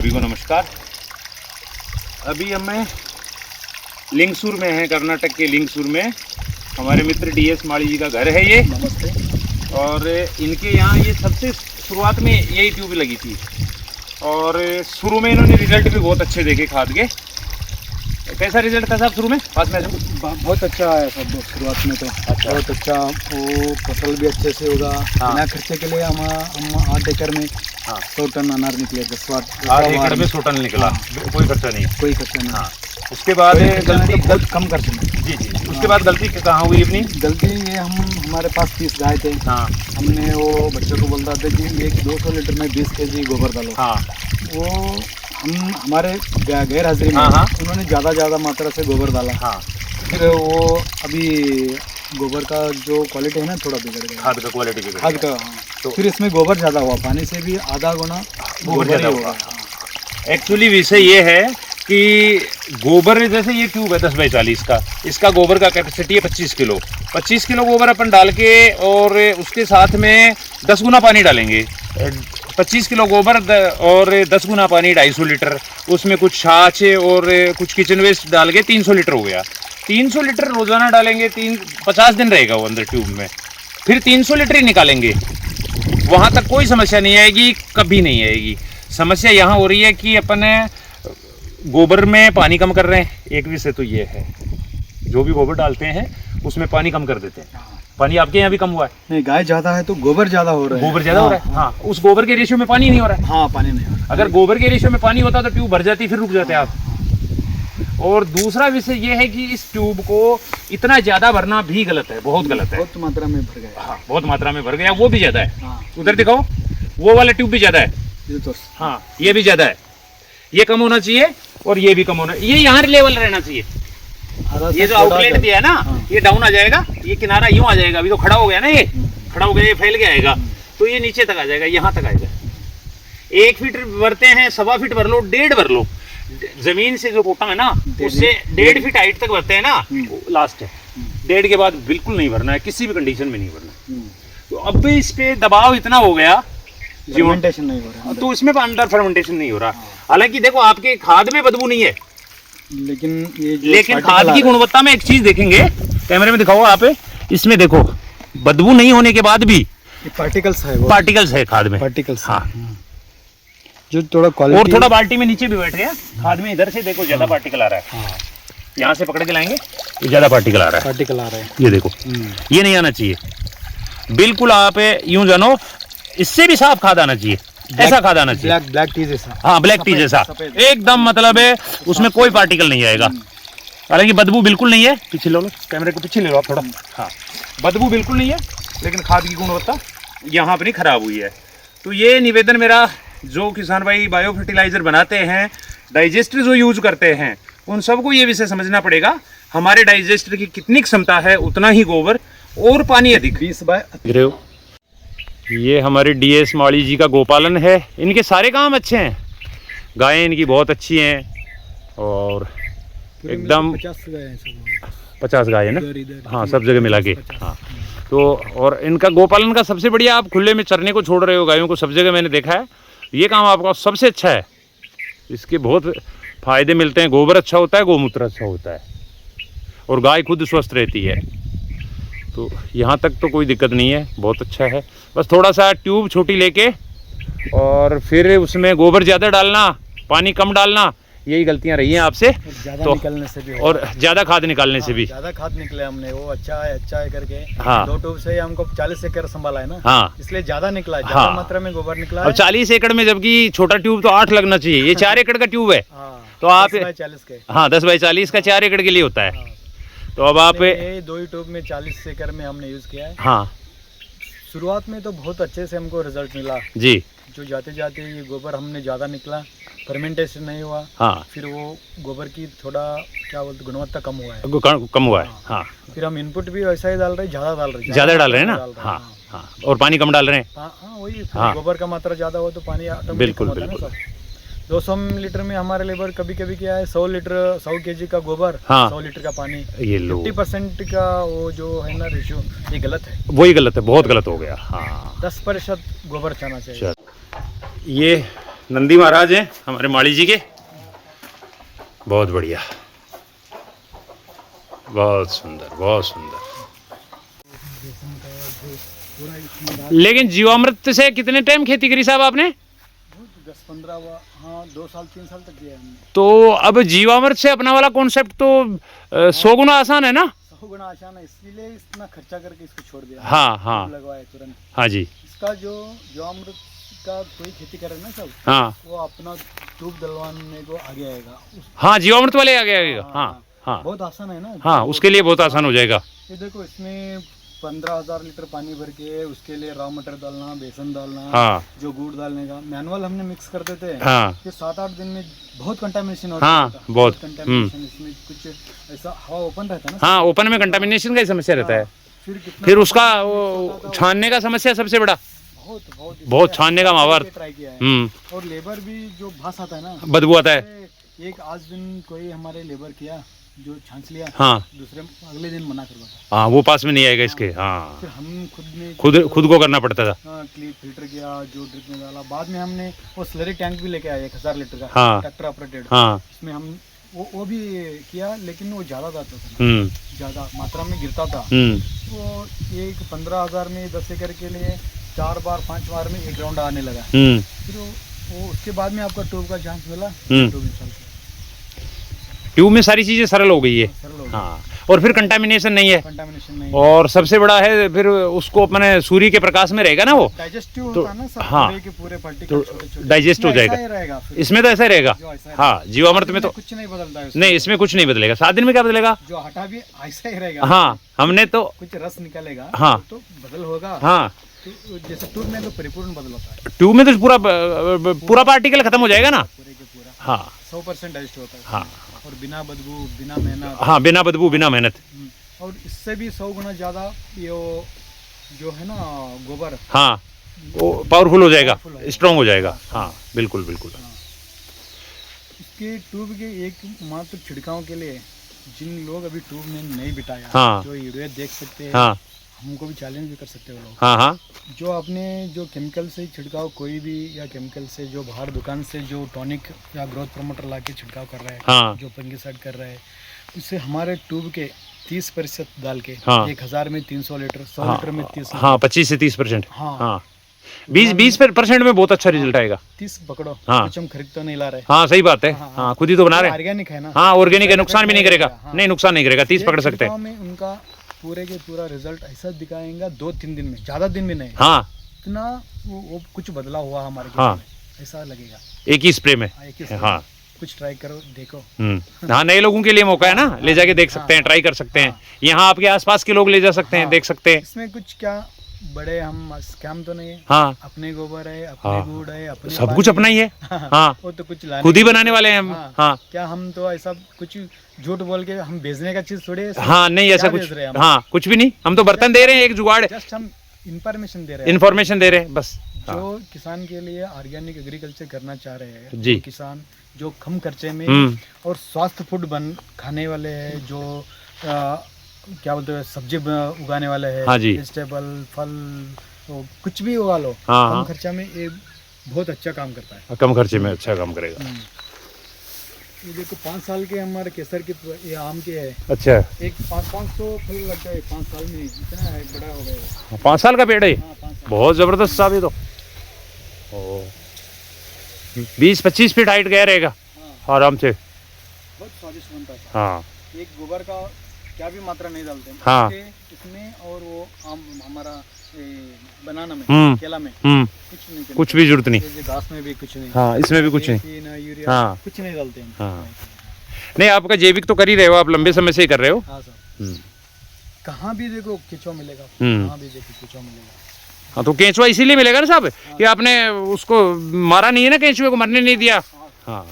सभी को नमस्कार। अभी हमें लिंगसूर में हैं, कर्नाटक के लिंगसूर में। हमारे मित्र DS माली जी का घर है ये। नमस्ते। और इनके यहाँ ये सबसे शुरुआत में यही ट्यूब लगी थी और शुरू में इन्होंने रिजल्ट भी बहुत अच्छे देखे खाद के। कैसा रिजल्ट था साहब शुरू में? पास में बहुत अच्छा है सब शुरुआत में तो। अच्छा। बहुत अच्छा, वो फसल भी अच्छे से होगा। हाँ। बिना खर्चे के लिए हम 8 एकड़ में 100 टन अनार निकले। 8 एकड़ में 100 टन निकला। कोई खर्चा नहीं। कोई खर्चा नहीं। हाँ। उसके बाद गलती बहुत कम खर्चे में। जी। उसके बाद गलती कहाँ हुई अपनी? गलती ये, हमारे पास 30 गाय थे। हाँ। हमने वो बच्चों को बोलता था कि एक 200 लीटर में 20 kg गोबर डालो। हाँ। वो हम हमारे गैर हाजिरी में हाँ। उन्होंने ज़्यादा मात्रा से गोबर डाला। हाँ। फिर वो अभी गोबर का जो क्वालिटी है ना, थोड़ा बिगड़ गया। खाद का क्वालिटी बिगड़ खाद गया। का, हाँ। तो फिर इसमें गोबर ज़्यादा हुआ, पानी से भी आधा गुना गोबर ही ज़्यादा होगा। हुआ। एक्चुअली विषय ये है कि गोबर, जैसे ये ट्यूब है 10 बाई 40 का, इसका गोबर का कैपेसिटी है 25 किलो। 25 किलो गोबर अपन डाल के और उसके साथ में 10 गुना पानी डालेंगे। 25 किलो गोबर और 10 गुना पानी 250 लीटर, उसमें कुछ छाछ और कुछ किचन वेस्ट डाल के 300 लीटर हो गया। 300 लीटर रोजाना डालेंगे, 50 दिन रहेगा वो अंदर ट्यूब में। फिर 300 लीटर ही निकालेंगे। वहाँ तक कोई समस्या नहीं आएगी, कभी नहीं आएगी। समस्या यहाँ हो रही है कि अपन गोबर में पानी कम कर रहे हैं। एक विषय तो ये है, जो भी गोबर डालते हैं उसमें पानी कम कर देते हैं। पानी आपके यहाँ भी कम हुआ है? नहीं, गाय ज़्यादा है तो गोबर ज़्यादा हो रहा है। गोबर ज़्यादा हो रहा है। हाँ, उस गोबर के रेशियो में पानी नहीं हो रहा है। हाँ, पानी नहीं हो रहा। अगर गोबर के रेशियो में पानी होता तो ट्यूब भर जाती, फिर रुक जाते आप। और दूसरा विषय ये है कि इस ट्यूब को इतना ज़्यादा भरना भी गलत है, बहुत गलत है। बहुत मात्रा में भर गया। हाँ, बहुत मात्रा में भर गया। वो भी ज़्यादा है। हाँ। उधर दिखाओ, वो वाला ट्यूब भी ज़्यादा है। ये तो हाँ, ये भी ज़्यादा है। ये कम होना चाहिए और ये भी कम होना, ये यहाँ लेवल रहना चाहिए। ये जो आउटलेट दिया है ना, ये डाउन आ जाएगा, ये किनारा यूं आ जाएगा। अभी तो खड़ा हो गया ना, ये खड़ा हो गया, ये फैल के आएगा तो ये नीचे तक आ जाएगा, यहाँ तक आएगा। 1 फीट भरते हैं, 1.25 फीट भर लो, 1.5 भर लो। जमीन से जो पोटा है ना, उससे 1.5 फीट हाइट तक भरते हैं ना, लास्ट है। 1.5 के बाद बिल्कुल नहीं भरना है, किसी भी कंडीशन में नहीं भरना। तो अब भी इस पे दबाव इतना हो गया, फर्मेंटेशन नहीं हो रहा, तो इसमें अंडर फर्मेंटेशन नहीं हो रहा। हालांकि देखो, आपके खाद में बदबू नहीं है, लेकिन खाद की गुणवत्ता में एक चीज देखेंगे, कैमरे में दिखाओ आप, इसमें देखो बदबू नहीं होने के बाद भी पार्टिकल्स है खाद में। पार्टिकल्स, हाँ। जो थोड़ा क्वालिटी, और थोड़ा बाल्टी में नीचे भी बैठ गया खाद में, इधर से देखो ज्यादा पार्टिकल आ रहा है। हाँ। यहाँ से पकड़ के लाएंगे, ये ज्यादा पार्टिकल आ रहा है। ये देखो, ये नहीं आना चाहिए बिल्कुल। आप यूं जानो, इससे भी साफ खाद आना चाहिए, ऐसा खाद आना चाहिए। ब्लैक टी जैसा। हाँ, ब्लैक टी जैसा एकदम, मतलब है उसमें कोई पार्टिकल नहीं आएगा। हालांकि बदबू बिल्कुल नहीं है। पीछे लो, कैमरे को पीछे ले लो आप थोड़ा। हाँ, बदबू बिल्कुल नहीं है, लेकिन खाद की गुणवत्ता यहाँ अपनी खराब हुई है। तो ये निवेदन मेरा, जो किसान भाई बायो फर्टिलाइजर बनाते हैं, डाइजेस्टर जो यूज करते हैं, उन सबको ये विषय समझना पड़ेगा। हमारे डाइजेस्टर की कितनी क्षमता है, उतना ही गोबर और पानी अधिक। 20 बाय। ये हमारे DS माली जी का गोपालन है। इनके सारे काम अच्छे हैं, गायें इनकी बहुत अच्छी हैं और एकदम 50 गाय है ना। हाँ, सब जगह मिला के। हाँ, तो और इनका गोपालन का सबसे बढ़िया, आप खुले में चरने को छोड़ रहे हो गायों को, सब जगह मैंने देखा है। ये काम आपका सबसे अच्छा है। इसके बहुत फायदे मिलते हैं। गोबर अच्छा होता है, गोमूत्र अच्छा होता है और गाय खुद स्वस्थ रहती है। तो यहाँ तक तो कोई दिक्कत नहीं है, बहुत अच्छा है। बस थोड़ा सा ट्यूब छोटी लेके और फिर उसमें गोबर ज़्यादा डालना, पानी कम डालना, यही गलतियाँ रही हैं आपसे। तो निकलने से भी, और ज़्यादा खाद निकालने से भी, ज़्यादा खाद निकले हमने, वो अच्छा है करके। हाँ। 2 ट्यूब से हमको 40 एकड़ संभाला है ना। हाँ, इसलिए ज़्यादा निकला, ज़्यादा हाँ। मात्रा में गोबर निकला। अब 40 एकड़ में, जबकि छोटा ट्यूब तो 8 लगना चाहिए, ये 4 एकड़ का ट्यूब है। तो आप 10 बाय 40 के। हाँ, 10 बाई 40 का 4 एकड़ के लिए होता है। तो अब आप 2 ही ट्यूब में 40 एकड़ में हमने यूज़ किया है। हाँ शुरुआत में तो बहुत अच्छे से हमको रिजल्ट मिला जी। जो जाते जाते ये गोबर हमने ज़्यादा निकला, फर्मेंटेशन नहीं हुआ। हाँ, फिर वो गोबर की थोड़ा क्या बोलते, गुणवत्ता कम हुआ है। कम हुआ है। हाँ, फिर हम इनपुट भी वैसा ही डाल रहे हैं, ज़्यादा डाल रहे हैं ना। हाँ, हाँ, और पानी कम डाल रहे हैं। हाँ, वही। हाँ। गोबर का मात्रा ज़्यादा हो तो पानी बिल्कुल। 200 लीटर में हमारे लेबर कभी कभी क्या है, 100 kg का गोबर, हाँ। 100 लीटर का पानी। ये लो, 50% का वो जो है ना रेशियो, ये गलत है। वही गलत है, बहुत गलत हो गया। हाँ, 10% गोबर चाहना चाहिए। ये नंदी महाराज हैं हमारे माड़ी जी के। बहुत बढ़िया, बहुत सुंदर, बहुत सुंदर। लेकिन जीवामृत से कितने टाइम खेती करी साहब आपने? 10-15, हाँ 2 साल 3 साल तक किया है हमने। तो अब जीवामृत से अपना वाला कॉन्सेप्ट तो 100 गुना आसान है ना? 100 गुना आसान है, इसीलिए इतना खर्चा करके इसको छोड़ दिया। हाँ हाँ लगवाए तुरंत। हाँ जी। इसका जो जीवामृत का कोई खेती करे ना सब, हाँ वो अपना ट्यूब डलवाने को आगे आएगा। हाँ, जीवामृत वाले आगे आएगा। हाँ हाँ बहुत आसान है ना। हाँ, उसके लिए बहुत आसान हो जाएगा। ये देखो, इसमें 15,000 लीटर पानी भर के उसके लिए रॉ मटर डालना, बेसन डालना, हाँ जो गुड़ डालने का मैनुअल हमने मिक्स करते थे। हाँ ये 7-8 दिन में बहुत कंटामिनेशन होता हाँ, था। बहुत कंटामिनेशन, इसमें कुछ ऐसा हवा ओपन रहता है ना। हाँ, ओपन में कंटामिनेशन का ही समस्या रहता है। कितना फिर उसका वो छानने का समस्या सबसे बड़ा, बहुत छानने का मावर। ट्राई किया है। और लेबर भी जो भास आता है ना, बदबू आता है। एक आज दिन कोई हमारे लेबर किया जो छांच लिया, हाँ दूसरे अगले दिन मना करवा। हाँ, वो पास में नहीं आएगा इसके। हाँ, फिर हम खुद को करना पड़ता था। क्लीन फिल्टर किया, जो ड्रिप में डाला। बाद में हमने वो स्लरी टैंक भी लेके आए 1000 लीटर का, हाँ ट्रैक्टर ऑपरेटेड। हाँ, इसमें हम वो भी किया, लेकिन वो ज़्यादा जाता था, ज़्यादा मात्रा में गिरता था। वो एक 15,000 में 10 एकड़ के लिए 4 बार 5 बार में 1 राउंड आने लगा। फिर वो उसके बाद में आपका ट्यूब का चांस मिला। ट्यूब में सारी चीजें सरल हो गई है। हाँ, और फिर कंटामिनेशन नहीं है। और सबसे बड़ा है फिर उसको अपने सूर्य के प्रकाश में रहेगा ना, वो डाइजेस्टिव तो, होता है ना सब। हाँ, पूरे तो डाइजेस्ट हो जाएगा। इसमें तो ऐसा ही रहेगा। हाँ, जीवामृत में तो कुछ नहीं बदलता है। नहीं, इसमें कुछ नहीं बदलेगा। 7 दिन में क्या बदलेगा? जो हटा भी ऐसा ही रहेगा। हाँ, हमने तो कुछ रस निकलेगा। हाँ, तो बदल होगा। हाँ, तो जैसे ट्यूब में तो परिपूर्ण बदल होता है। ट्यूब में तो पूरा पार्टिकल खत्म हो जाएगा ना। पूरे के पूरा। हाँ, 100% डाइजेस्ट होता है। हाँ, और बिना बदबू, बिना मेहनत। हाँ, बिना बदबू, बिना मेहनत। और इससे भी 100 गुना ज्यादा ये जो है ना गोबर, हाँ, वो पावरफुल हो जाएगा, स्ट्रॉन्ग हो जाएगा। हाँ, बिल्कुल बिल्कुल। इसके ट्यूब के एक मात्र छिड़काव के लिए जिन लोग अभी ट्यूब में नहीं बिठाया, हाँ, जो यूरिया देख सकते हैं, हाँ, हमको भी चैलेंज भी कर सकते हैं लोग। हाँ हाँ, जो अपने जो केमिकल से छिड़काव, कोई भी या केमिकल से जो बाहर दुकान से जो टॉनिक या ग्रोथ प्रमोटर ला के छिड़काव कर रहा है, हाँ, जो फंगिसाइड कर रहा है, उससे हमारे ट्यूब के 30% डाल के, हाँ, 1000 में 300 लीटर, 100 हाँ, लीटर में 30, हाँ, 25 से 30%। हाँ, हाँ, 20% में बहुत अच्छा रिजल्ट आएगा। 30 पकड़ो। हाँ, कुछ हम खरीद तो नहीं ला रहे। हाँ, सही बात है। हाँ, खुद ही तो बना रहे हैं। ऑर्गेनिक है ना। हाँ, ऑर्गेनिक है, नुकसान भी नहीं करेगा। नहीं, नुकसान नहीं करेगा। 30 पकड़ सकते हैं। में उनका पूरे के पूरा रिजल्ट ऐसा दिखाएगा 2-3 दिन में, ज्यादा दिन में नहीं। हाँ, इतना वो कुछ बदला हुआ हमारे हाँ, में, ऐसा लगेगा एक ही स्प्रे में। हाँ, कुछ ट्राई करो, देखो। हाँ, नए लोगों के लिए मौका है ना, ले जाके देख सकते हैं, ट्राई कर सकते हैं। यहाँ आपके आसपास के लोग ले जा सकते हैं, देख सकते हैं। इसमें कुछ क्या बड़े हम स्कैम तो नहीं है। हाँ, अपने गोबर है, अपने गुड़ है, अपने सब कुछ अपना ही है। हाँ, वो तो कुछ खुद ही बनाने वाले हैं हम। हाँ, क्या हम तो ऐसा कुछ झूठ बोल के हम बेचने का चीज थोड़े। हाँ, नहीं ऐसा कुछ। हाँ, कुछ भी नहीं, हम तो बर्तन दे रहे हैं, एक जुगाड़, जस्ट हम इंफॉर्मेशन दे रहे हैं। इन्फॉर्मेशन दे रहे हैं बस। जो किसान के लिए ऑर्गेनिक एग्रीकल्चर करना चाह रहे हैं जी, किसान जो कम खर्चे में और स्वास्थ्य फूड खाने वाले हैं, जो क्या बोलते हैं सब्जी उगाने वाले हैं। हाँ जी, वेजिटेबल, फल, तो कुछ भी उगा लो। हाँ, कम खर्चा में ये बहुत अच्छा काम करता है। कम खर्चे में अच्छा काम करेगा। ये देखो 5 साल के हमारे केसर के, ये आम के है। अच्छा, एक 500 फल लगता है 5 साल में, इतना है बड़ा हो गया। 5 साल का पेड़ है। बहुत जबरदस्त साहब ये तो। 20-25 फीट हाइट गया रहेगा आराम से। बहुत स्वादिष्ट बनता है। हाँ, एक गोबर का क्या भी मात्रा नहीं डालते हैं। हाँ, इसमें और वो आम हमारा बनाना में, केला में कुछ भी जरूरत नहीं। घास में भी कुछ नहीं। हाँ, इसमें भी कुछ नहीं। यूरिया, हाँ, कुछ नहीं डालते हैं। हाँ, नहीं, आपका जैविक तो कर ही रहे हो, आप लंबे समय से ही कर रहे हो। हाँ सर, कहाँ भी देखो केंचुआ मिलेगा, कहाँ भी देखो केंचुआ मिलेगा। हाँ, तो केंचुआ इसीलिए मिलेगा ना साहब कि आपने उसको मारा नहीं है ना, केंचुए को मरने नहीं दिया। हाँ,